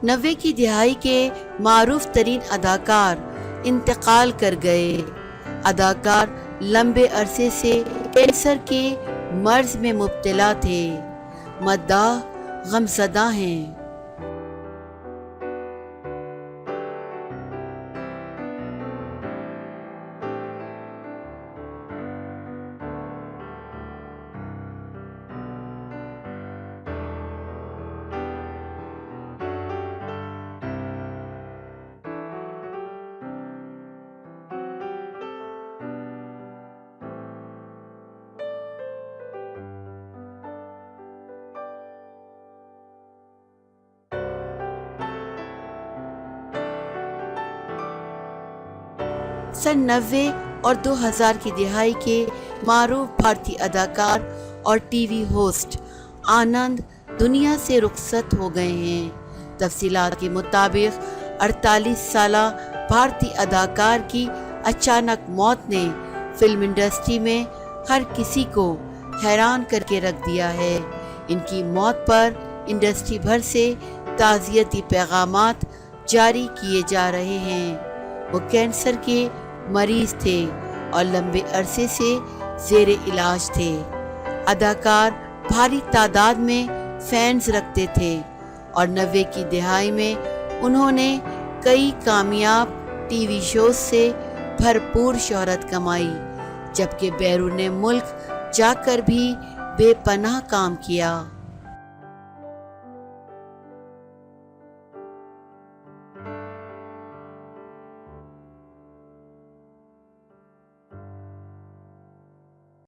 90 کی دہائی کے معروف ترین اداکار انتقال کر گئے۔ اداکار لمبے عرصے سے کینسر کے مرض میں مبتلا تھے۔ مداح غمزدہ ہیں۔ سن 90 اور 2000 کی دہائی کے معروف بھارتی اداکار اور ٹی وی ہوسٹ آنند دنیا سے رخصت ہو گئے ہیں۔ تفصیلات کے مطابق 48 سالہ بھارتی اداکار کی اچانک موت نے فلم انڈسٹری میں ہر کسی کو حیران کر کے رکھ دیا ہے۔ ان کی موت پر انڈسٹری بھر سے تعزیتی پیغامات جاری کیے جا رہے ہیں۔ وہ کینسر کے مریض تھے اور لمبے عرصے سے زیر علاج تھے۔ اداکار بھاری تعداد میں فینز رکھتے تھے اور 90 کی دہائی میں انہوں نے کئی کامیاب ٹی وی شوز سے بھرپور شہرت کمائی، جبکہ بیرون ملک جا کر بھی بے پناہ کام کیا۔